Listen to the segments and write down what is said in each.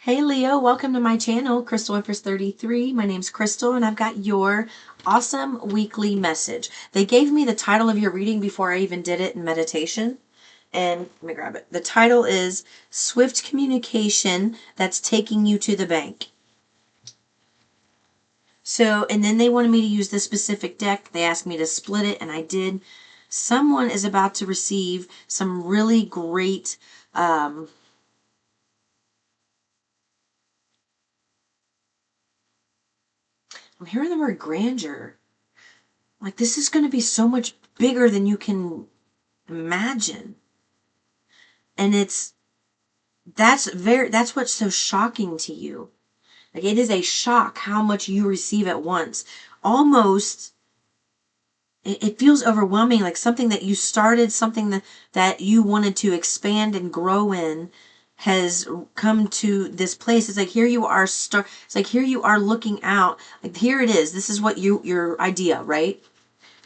Hey Leo, welcome to my channel, Crystal Empress 33. My name's Crystal and I've got your awesome weekly message. They gave me the title of your reading before I even did it in meditation. And let me grab it. The title is Swift Communication That's Taking You to the Bank. So, and then they wanted me to use this specific deck. They asked me to split it and I did. Someone is about to receive some really great I'm hearing the word grandeur. Like, this is going to be so much bigger than you can imagine. And that's what's so shocking to you. Like, it is a shock how much you receive at once. Almost, it feels overwhelming, like something that you started, something that you wanted to expand and grow in has come to this place. It's like here you are it's like here you are looking out. Like here it is. This is what your idea, right?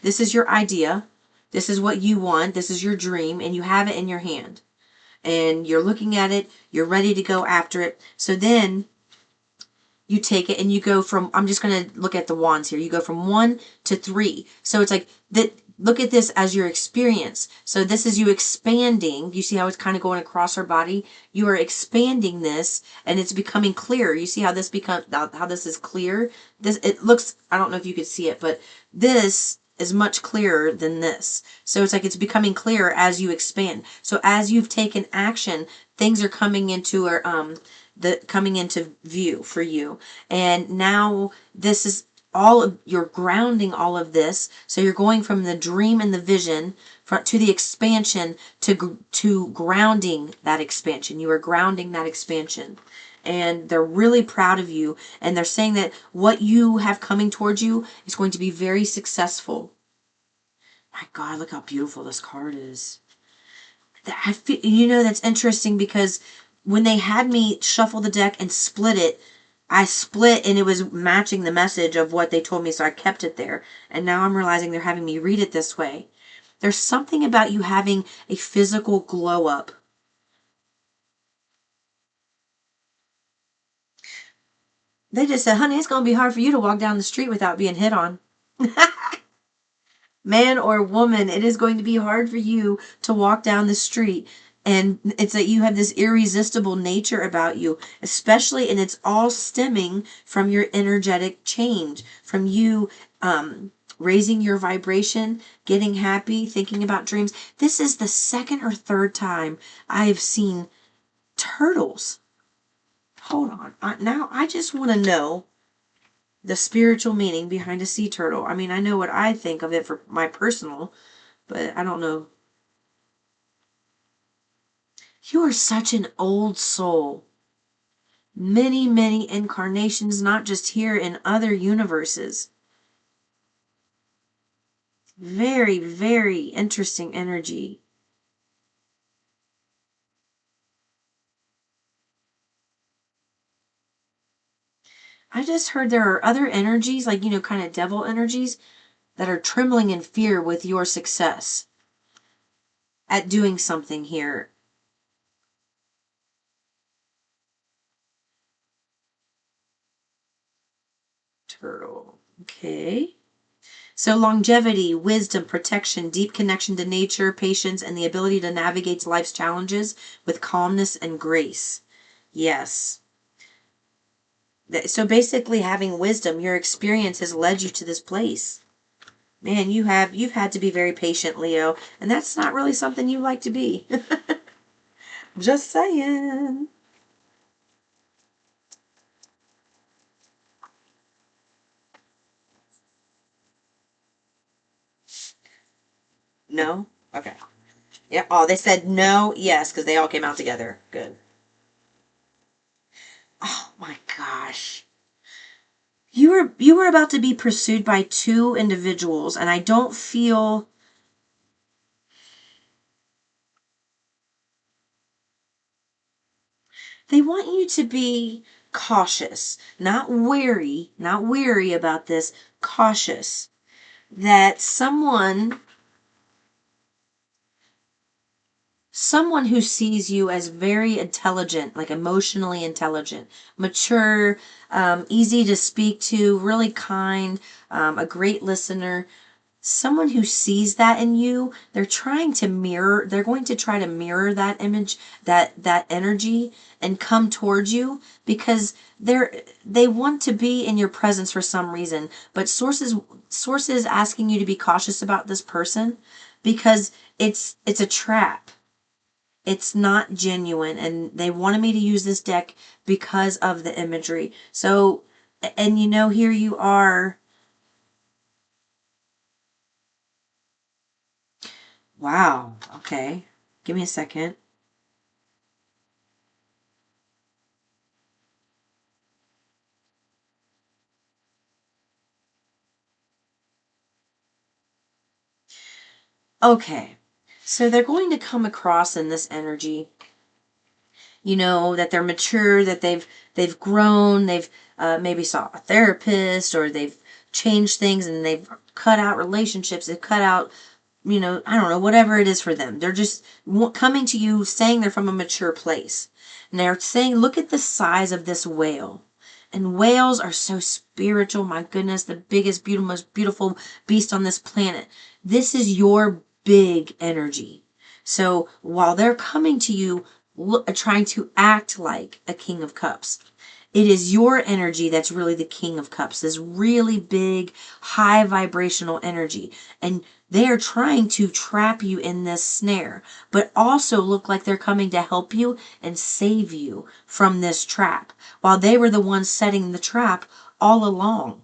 This is your idea. This is what you want. This is your dream, and you have it in your hand. And you're looking at it. You're ready to go after it. So then you take it and you go from, I'm just going to look at the wands here. You go from 1 to 3. So it's like that. Look at this as your experience. So this is you expanding. You see how it's kind of going across our body? You are expanding this and it's becoming clearer. You see how this how this is clear? It looks, I don't know if you could see it, but this is much clearer than this. So it's like it's becoming clearer as you expand. So as you've taken action, things are coming into coming into view for you. And now this is you're grounding all of this. So you're going from the dream and the vision to the expansion to grounding that expansion. You are grounding that expansion. And they're really proud of you. And they're saying that what you have coming towards you is going to be very successful. My God, look how beautiful this card is. I feel, that's interesting because when they had me shuffle the deck and split it, I split and it was matching the message of what they told me, so I kept it there. And now I'm realizing they're having me read it this way. There's something about you having a physical glow up. They just said, honey, it's going to be hard for you to walk down the street without being hit on. Man or woman, it is going to be hard for you to walk down the street. And it's that you have this irresistible nature about you, especially, and it's all stemming from your energetic change, from you raising your vibration, getting happy, thinking about dreams. This is the second or third time I have seen turtles. Hold on. Now I just want to know the spiritual meaning behind a sea turtle. I mean, I know what I think of it for my personal, but I don't know. You are such an old soul. Many, many incarnations, not just here, in other universes. Very, very interesting energy. I just heard there are other energies, like, kind of devil energies, that are trembling in fear with your success at doing something here. Turtle. Okay. So longevity, wisdom, protection, deep connection to nature, patience, and the ability to navigate life's challenges with calmness and grace. Yes. So basically having wisdom, your experience has led you to this place. Man, you've had to be very patient, Leo, and that's not really something you like to be. Just saying. No? Okay. Yeah. Oh, they said no, yes, because they all came out together. Good. Oh my gosh. You were about to be pursued by two individuals, and I don't feel they want you to be cautious, not weary about this, cautious that someone someone who sees you as very intelligent, like emotionally intelligent, mature, easy to speak to, really kind, a great listener. Someone who sees that in you, they're going to try to mirror that image, that energy, and come towards you because they want to be in your presence for some reason. But sources asking you to be cautious about this person because it's a trap. It's not genuine, and they wanted me to use this deck because of the imagery. So, and here you are. Wow. Okay. Give me a second. Okay. So they're going to come across in this energy, that they're mature, that they've grown, they've maybe saw a therapist, or they've changed things, and they've cut out relationships, they've cut out, I don't know, whatever it is for them. They're just coming to you saying they're from a mature place. And they're saying, look at the size of this whale. And whales are so spiritual. My goodness, the biggest, beautiful, most beautiful beast on this planet. This is your big energy. So while they're coming to you, trying to act like a king of cups, it is your energy that's really the king of cups, this really big, high vibrational energy. And they are trying to trap you in this snare, but also look like they're coming to help you and save you from this trap, while they were the ones setting the trap all along.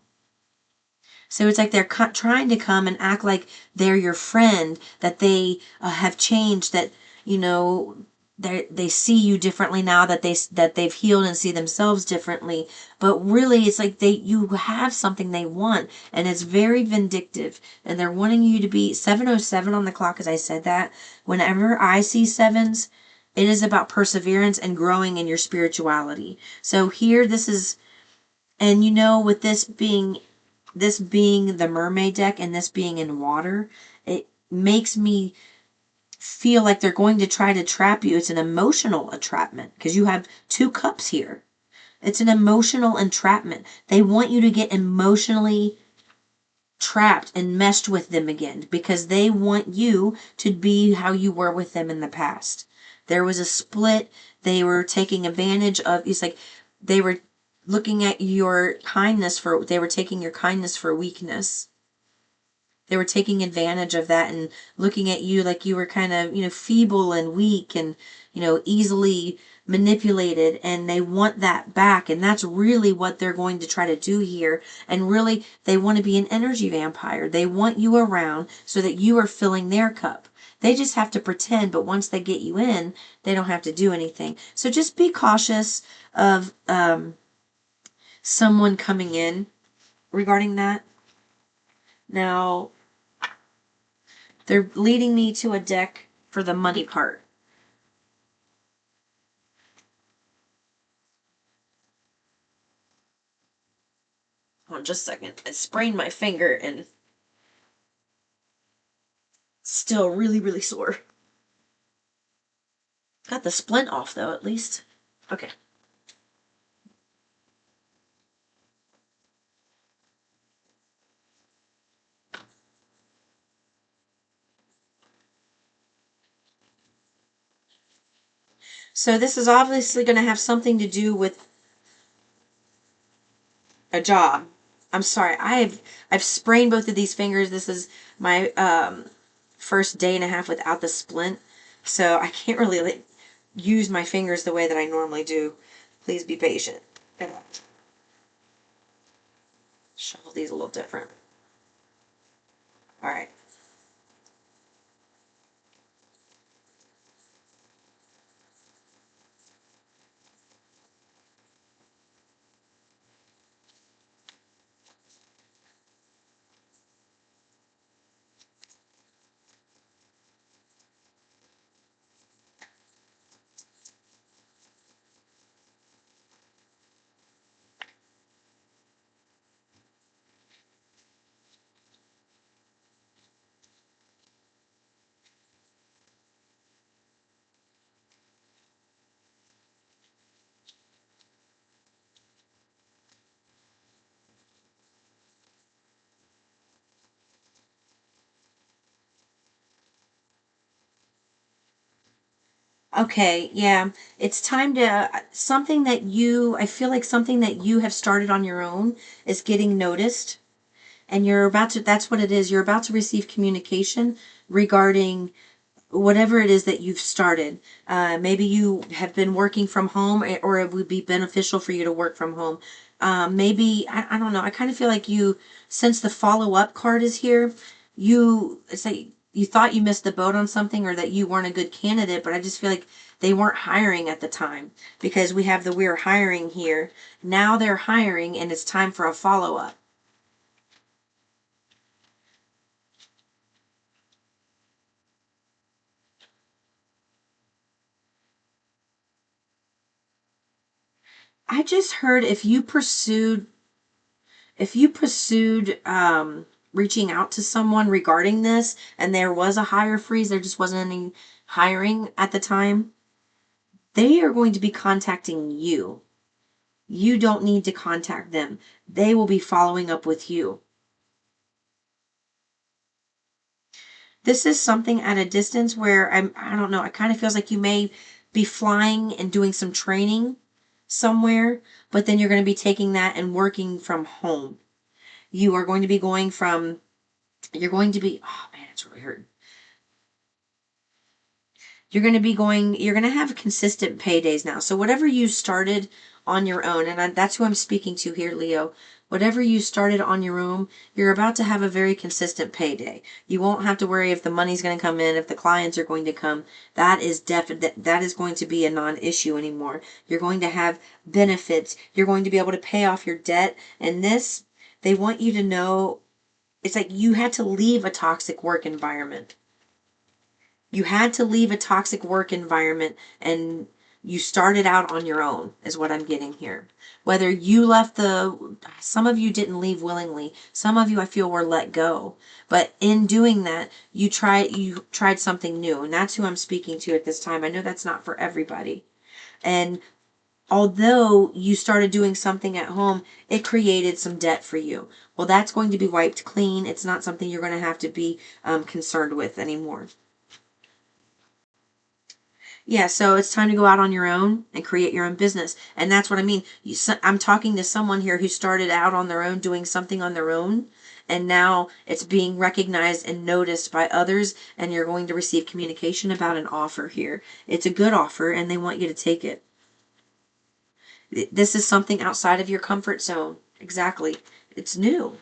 So it's like they're trying to come and act like they're your friend, that they have changed, that you know they see you differently now, that they've healed and see themselves differently. But really, it's like you have something they want, and it's very vindictive, and they're wanting you to be 7:07 on the clock. As I said that, whenever I see sevens, it is about perseverance and growing in your spirituality. So here, this is, and with this being the mermaid deck and this being in water, it makes me feel like they're going to try to trap you. It's an emotional entrapment because you have two cups here. It's an emotional entrapment. They want you to get emotionally trapped and meshed with them again because they want you to be how you were with them in the past. There was a split. They were taking advantage of, it's like they were looking at your kindness they were taking your kindness for weakness. They were taking advantage of that and looking at you like you were kind of, feeble and weak and, easily manipulated. And they want that back. And that's really what they're going to try to do here. And really, they want to be an energy vampire. They want you around so that you are filling their cup. They just have to pretend, but once they get you in, they don't have to do anything. So just be cautious of someone coming in regarding that. Now, they're leading me to a deck for the money part. Hold on just a second. I sprained my finger and still really, really sore. Got the splint off though, at least. Okay. So this is obviously going to have something to do with a job. I'm sorry. I've sprained both of these fingers. This is my first day and a half without the splint. So I can't really use my fingers the way that I normally do. Please be patient. Shuffle these a little different. All right. Okay, yeah. It's time to I feel like something that you have started on your own is getting noticed. And that's what it is. You're about to receive communication regarding whatever it is that you've started. Maybe you have been working from home, or it would be beneficial for you to work from home. Maybe, I don't know. I kind of feel like since the follow up card is here, it's like you thought you missed the boat on something or that you weren't a good candidate, but I just feel like they weren't hiring at the time because we have the we're hiring here. Now they're hiring and it's time for a follow up. I just heard if you pursued reaching out to someone regarding this and there was a hire freeze, there just wasn't any hiring at the time, they are going to be contacting you. You don't need to contact them. They will be following up with you. This is something at a distance where I don't know, it kind of feels like you may be flying and doing some training somewhere, but then you're going to be taking that and working from home. You are going to be going from You're going to be, oh man, it's really hurting. You're going to have consistent paydays now. So whatever you started on your own, and that's who I'm speaking to here, Leo. Whatever you started on your own, you're about to have a very consistent payday. You won't have to worry if the money's going to come in, if the clients are going to come. That is definite. That is going to be a non-issue anymore. You're going to have benefits. You're going to be able to pay off your debt. And this, they want you to know, it's like you had to leave a toxic work environment. You had to leave a toxic work environment and you started out on your own, is what I'm getting here. Whether you some of you didn't leave willingly. Some of you I feel were let go. But in doing that, you tried something new. And that's who I'm speaking to at this time. I know that's not for everybody. And although you started doing something at home, it created some debt for you. Well, that's going to be wiped clean. It's not something you're going to have to be concerned with anymore. Yeah, so it's time to go out on your own and create your own business. And that's what I mean. I'm talking to someone here who started out on their own, doing something on their own, and now it's being recognized and noticed by others, and you're going to receive communication about an offer here. It's a good offer, and they want you to take it. This is something outside of your comfort zone. Exactly. It's new.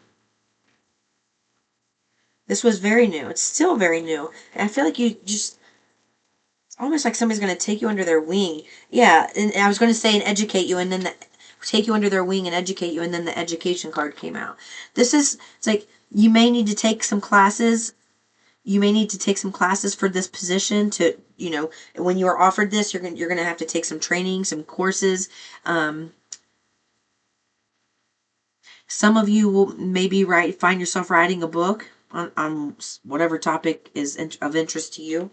This was very new. It's still very new. And I feel like it's almost like somebody's going to take you under their wing. Yeah, and I was going to say and educate you, and then take you under their wing and educate you, and then the education card came out. It's like you may need to take some classes. You may need to take some classes for this position when you are offered this, you're going to have to take some training, some courses. Some of you will maybe find yourself writing a book on whatever topic is of interest to you.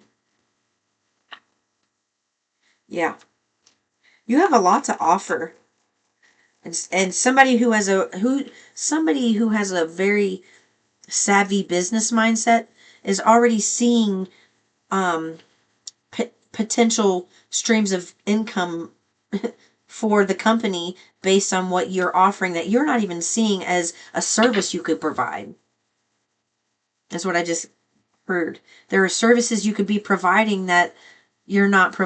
Yeah. You have a lot to offer. And somebody who has a very savvy business mindset is already seeing um, potential streams of income for the company based on what you're offering that you're not even seeing as a service you could provide. That's what I just heard. There are services you could be providing that you're not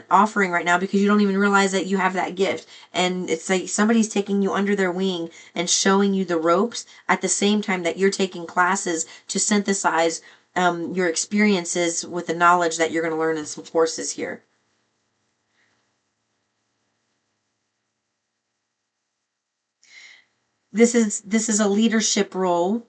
offering right now because you don't even realize that you have that gift. And it's like somebody's taking you under their wing and showing you the ropes at the same time that you're taking classes to synthesize your experiences with the knowledge that you're going to learn in some courses here. This is a leadership role.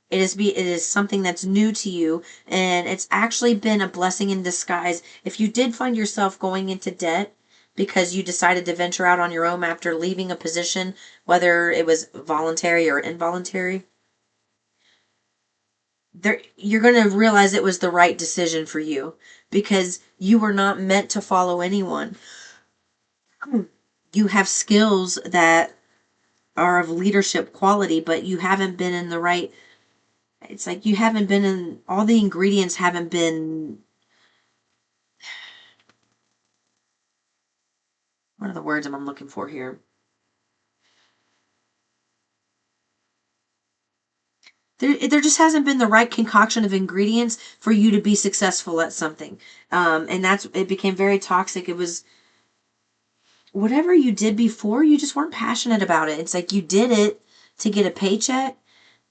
It is something that's new to you, and it's actually been a blessing in disguise. If you did find yourself going into debt because you decided to venture out on your own after leaving a position, whether it was voluntary or involuntary, you're going to realize it was the right decision for you because you were not meant to follow anyone. You have skills that are of leadership quality, but you haven't been in the right. It's like you haven't been in all the ingredients haven't been What are the words I'm looking for here? There just hasn't been the right concoction of ingredients for you to be successful at something. And it became very toxic. It was whatever you did before, you just weren't passionate about it. It's like you did it to get a paycheck,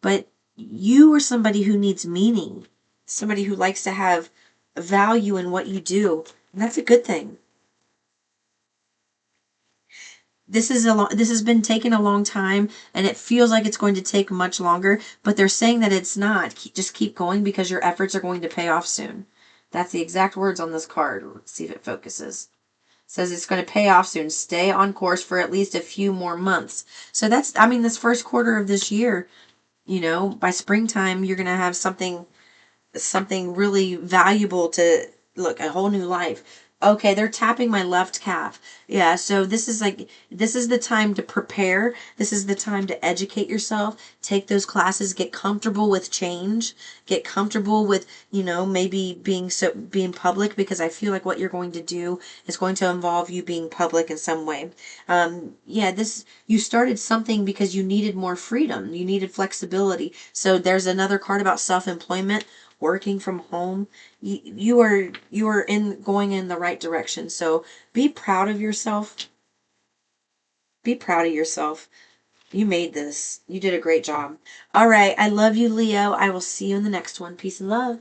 but you are somebody who needs meaning, somebody who likes to have value in what you do. And that's a good thing. This has been taking a long time, and it feels like it's going to take much longer, but they're saying that it's not. Just keep going because your efforts are going to pay off soon. That's the exact words on this card. Let's see if it focuses. It says it's going to pay off soon. Stay on course for at least a few more months. So that's, I mean, this first quarter of this year, by springtime, you're going to have something really valuable to look, a whole new life. Okay, they're tapping my left calf. Yeah, so this is the time to prepare. This is the time to educate yourself, take those classes, get comfortable with change, get comfortable with, maybe being public, because I feel like what you're going to do is going to involve you being public in some way. Yeah, this you started something because you needed more freedom. You needed flexibility. So there's another card about self-employment, working from home. You are in going in the right direction. So be proud of yourself. Be proud of yourself. You made this. You did a great job. All right. I love you, Leo. I will see you in the next one. Peace and love.